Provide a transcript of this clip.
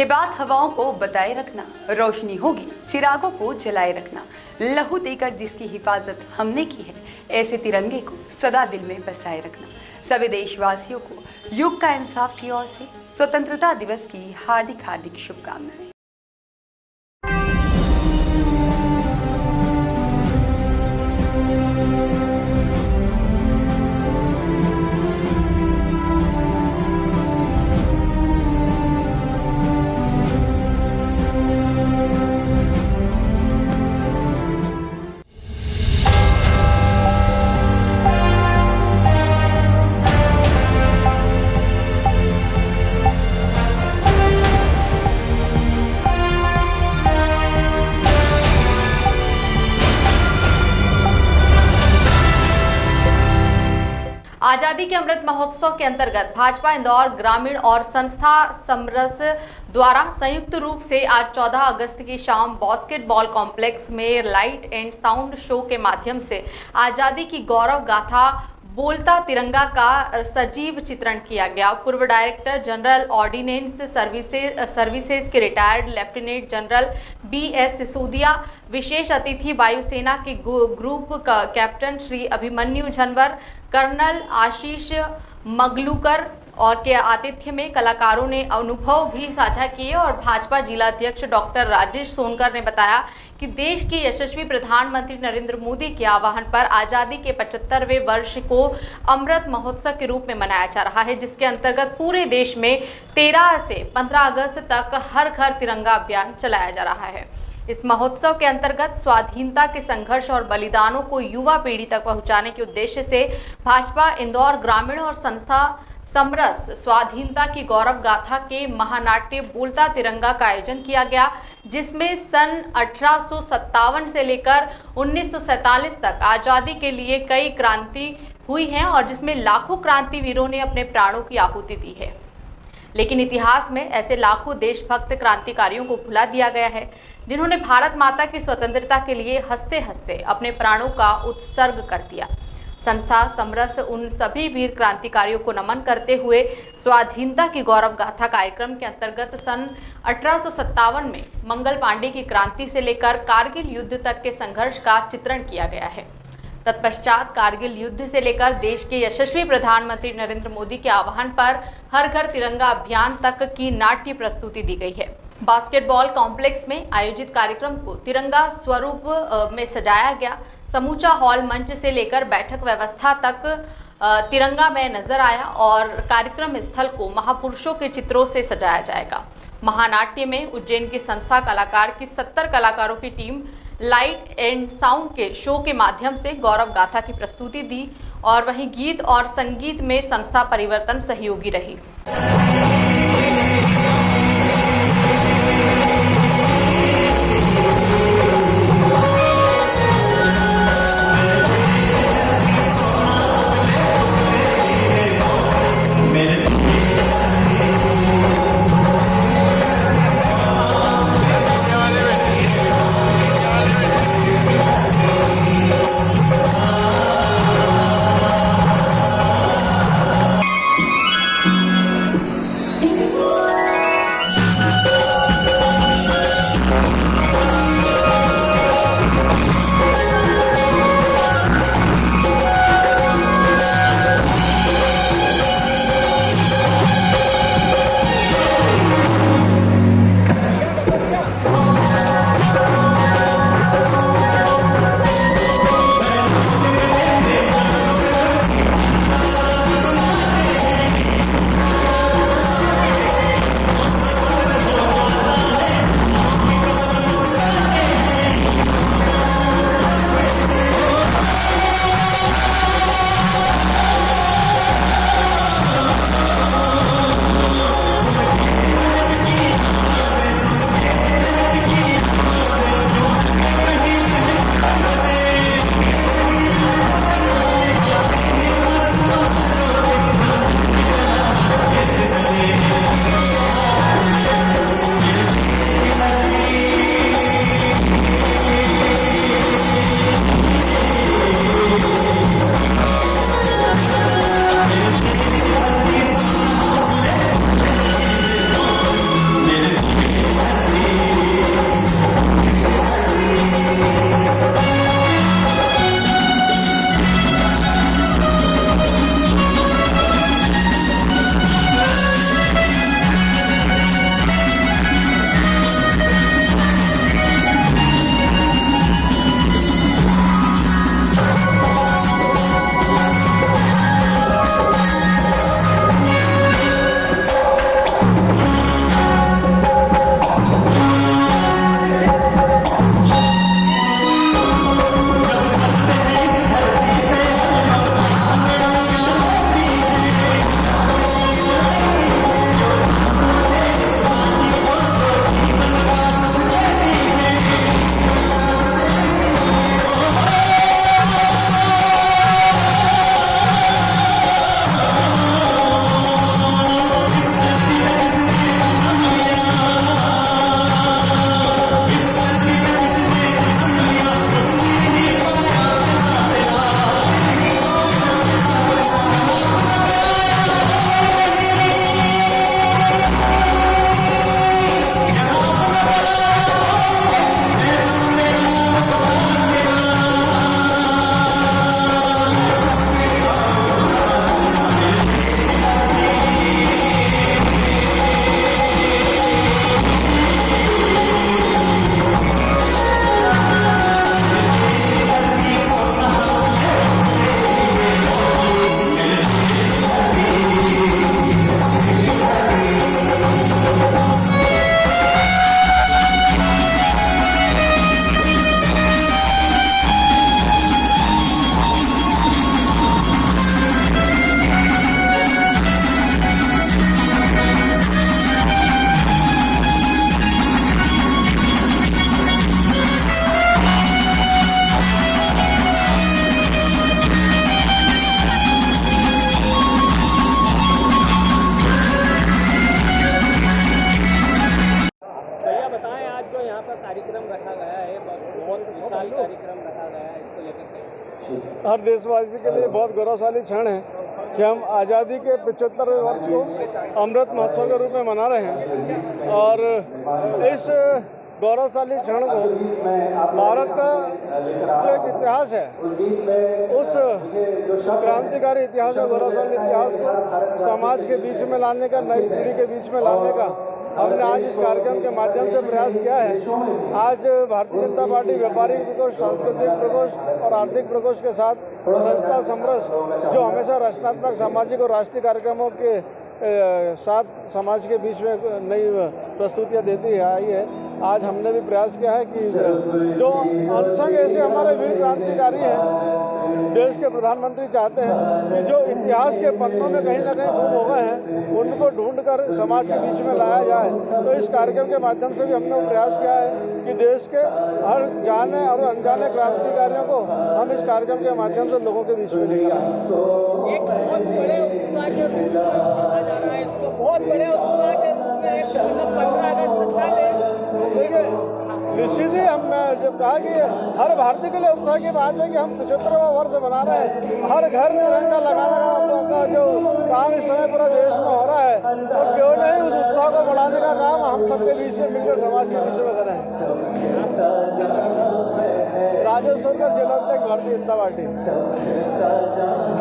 ये बात हवाओं को बताए रखना, रोशनी होगी चिरागों को जलाए रखना। लहू देकर जिसकी हिफाजत हमने की है, ऐसे तिरंगे को सदा दिल में बसाए रखना। सभी देशवासियों को युग का इंसाफ की ओर से स्वतंत्रता दिवस की हार्दिक हार्दिक शुभकामनाएं। आजादी के अमृत महोत्सव के अंतर्गत भाजपा इंदौर ग्रामीण और संस्था समरस द्वारा संयुक्त रूप से आज 14 अगस्त की शाम बास्केटबॉल कॉम्प्लेक्स में लाइट एंड साउंड शो के माध्यम से आजादी की गौरव गाथा बोलता तिरंगा का सजीव चित्रण किया गया। पूर्व डायरेक्टर जनरल ऑर्डिनेंस सर्विसेज के retired lieutenant general BS Sisodia, विशेष अतिथि वायुसेना के ग्रुप का कैप्टन श्री अभिमन्यु झनवर, कर्नल आशीष मगलूकर और के आतिथ्य में कलाकारों ने अनुभव भी साझा किए। और भाजपा जिला अध्यक्ष डॉक्टर राजेश सोनकर ने बताया कि देश के यशस्वी प्रधानमंत्री नरेंद्र मोदी के आह्वान पर आजादी के 75वें वर्ष को अमृत महोत्सव के रूप में मनाया जा रहा है, जिसके अंतर्गत पूरे देश में 13 से 15 अगस्त तक हर घर तिरंगा अभियान चलाया जा रहा है। इस महोत्सव के अंतर्गत स्वाधीनता के संघर्ष और बलिदानों को युवा पीढ़ी तक पहुंचाने के उद्देश्य से भाजपा इंदौर ग्रामीण और संस्था समरस स्वाधीनता की गौरव गाथा के महानाट्य बोलता तिरंगा का आयोजन किया गया, जिसमें सन 1857 से लेकर 1947 तक आजादी के लिए कई क्रांति हुई हैं और जिसमें लाखों क्रांतिवीरों ने अपने प्राणों की आहुति दी है। लेकिन इतिहास में ऐसे लाखों देशभक्त क्रांतिकारियों को भुला दिया गया है, जिन्होंने भारत माता की स्वतंत्रता के लिए हंसते हंसते अपने प्राणों का उत्सर्ग कर दिया। संस्था समरस उन सभी वीर क्रांतिकारियों को नमन करते हुए स्वाधीनता की गौरव गाथा कार्यक्रम के अंतर्गत सन 1857 में मंगल पांडे की क्रांति से लेकर कारगिल युद्ध तक के संघर्ष का चित्रण किया गया है। तत्पश्चात कारगिल युद्ध से लेकर देश के यशस्वी प्रधानमंत्री नरेंद्र मोदी के आह्वान पर हर घर तिरंगा अभियान तक की नाट्य प्रस्तुति दी गई है। बास्केटबॉल कॉम्प्लेक्स में आयोजित कार्यक्रम को तिरंगा स्वरूप में सजाया गया। समूचा हॉल मंच से लेकर बैठक व्यवस्था तक तिरंगा में नजर आया और कार्यक्रम स्थल को महापुरुषों के चित्रों से सजाया जाएगा। महानाट्य में उज्जैन की संस्था कलाकार की 70 कलाकारों की टीम लाइट एंड साउंड के शो के माध्यम से गौरव गाथा की प्रस्तुति दी और वहीं गीत और संगीत में संस्था परिवर्तन सहयोगी रही। हर देशवासी के लिए बहुत गौरवशाली क्षण है कि हम आज़ादी के 75वें वर्ष को अमृत महोत्सव के रूप में मना रहे हैं और इस गौरवशाली क्षण को भारत का जो एक इतिहास है उस क्रांतिकारी इतिहास और गौरवशाली इतिहास को समाज के बीच में लाने का, नई पीढ़ी के बीच में लाने का हमने आज इस कार्यक्रम के माध्यम से प्रयास किया है। आज भारतीय जनता पार्टी व्यापारिक प्रकोष्ठ, सांस्कृतिक प्रकोष्ठ और आर्थिक प्रकोष्ठ के साथ संस्था समरस, जो हमेशा रचनात्मक, सामाजिक और राष्ट्रीय कार्यक्रमों के साथ समाज के बीच में नई प्रस्तुतियाँ देती आई है। आज हमने भी प्रयास किया है कि जो अनसंग ऐसे हमारे वीर क्रांतिकारी हैं, देश के प्रधानमंत्री चाहते हैं कि जो इतिहास के पन्नों में कहीं ना कहीं गुम हो गए हैं उनको ढूंढकर समाज के बीच में लाया जाए। तो इस कार्यक्रम के माध्यम से भी हमने प्रयास किया है कि देश के हर जाने और अनजाने क्रांतिकारियों को हम इस कार्यक्रम के माध्यम से लोगों के बीच में लेकर आए। एक बहुत बड़े उत्साह के रूप में माना जा रहा है, इसको बहुत बड़े उत्साह के रूप में एक 15 अगस्त पहले देखिए, निश्चित ही हम जब कहा कि हर भारतीय के लिए उत्साह की बात है कि हम 75वां वर्ष मना रहे हैं, हर घर तिरंगा लगाने का जो काम इस समय पूरा देश में हो रहा है, तो क्यों नहीं उस उत्साह को बढ़ाने का काम हम सबके बीच में मिलकर समाज के बीच में करें। राजेश सोनकर, जिला अध्यक्ष, भारतीय जनता पार्टी।